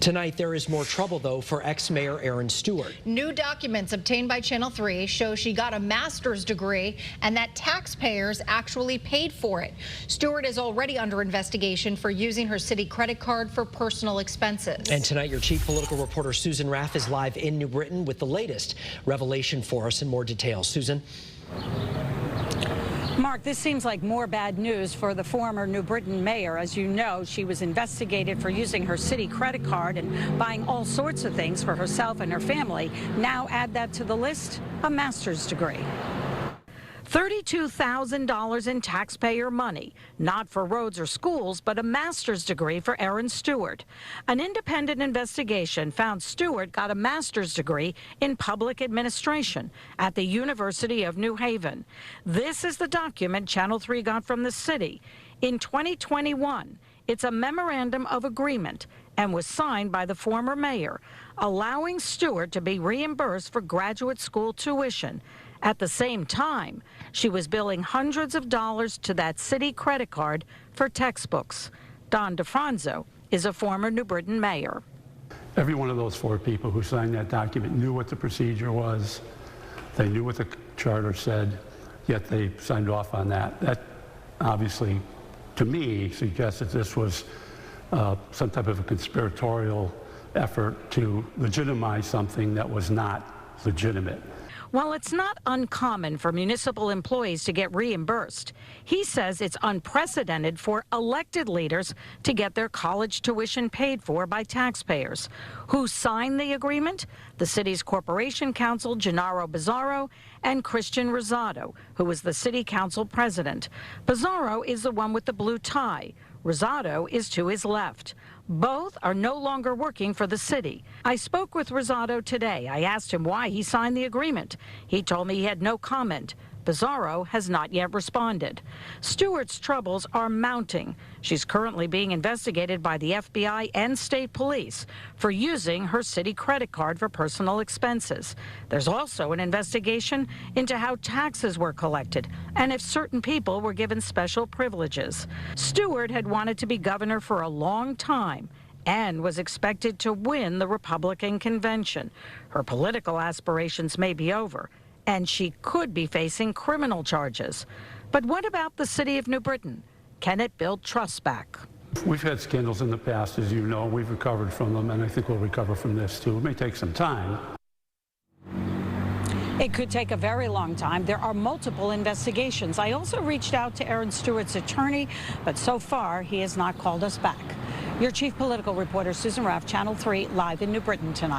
Tonight, there is more trouble, though, for ex-Mayor Erin Stewart. New documents obtained by Channel 3 show she got a master's degree and that taxpayers actually paid for it. Stewart is already under investigation for using her city credit card for personal expenses. And tonight, your chief political reporter Susan Raff is live in New Britain with the latest revelation for us and more details. Susan? Mark, this seems like more bad news for the former New Britain mayor. As you know, she was investigated for using her city credit card and buying all sorts of things for herself and her family. Now add that to the list, a master's degree. $32,000 in taxpayer money, not for roads or schools, but a master's degree for Erin Stewart. An independent investigation found Stewart got a master's degree in public administration at the University of New Haven. This is the document Channel 3 got from the city. In 2021, it's a memorandum of agreement and was signed by the former mayor, allowing Stewart to be reimbursed for graduate school tuition. At the same time, she was billing hundreds of dollars to that city credit card for textbooks. Don DeFranzo is a former New Britain mayor. Every one of those four people who signed that document knew what the procedure was. They knew what the charter said, yet they signed off on that. That obviously, to me, suggests that this was some type of a conspiratorial effort to legitimize something that was not legitimate. While it's not uncommon for municipal employees to get reimbursed, he says it's unprecedented for elected leaders to get their college tuition paid for by taxpayers. Who signed the agreement? The city's corporation counsel, Gennaro Bizzarro, and Christian Rosado, who was the city council president. Bizzarro is the one with the blue tie. Rosado is to his left. Both are no longer working for the city. I spoke with Rosado today. I asked him why he signed the agreement. He told me he had no comment. Bizzarro has not yet responded. Stewart's troubles are mounting. She's currently being investigated by the FBI and state police for using her city credit card for personal expenses. There's also an investigation into how taxes were collected and if certain people were given special privileges. Stewart had wanted to be governor for a long time and was expected to win the Republican convention. Her political aspirations may be over, and she could be facing criminal charges. But what about the city of New Britain? Can it build trust back? We've had scandals in the past, as you know. We've recovered from them, and I think we'll recover from this, too. It may take some time. It could take a very long time. There are multiple investigations. I also reached out to Erin Stewart's attorney, but so far he has not called us back. Your chief political reporter, Susan Raff, Channel 3, live in New Britain tonight.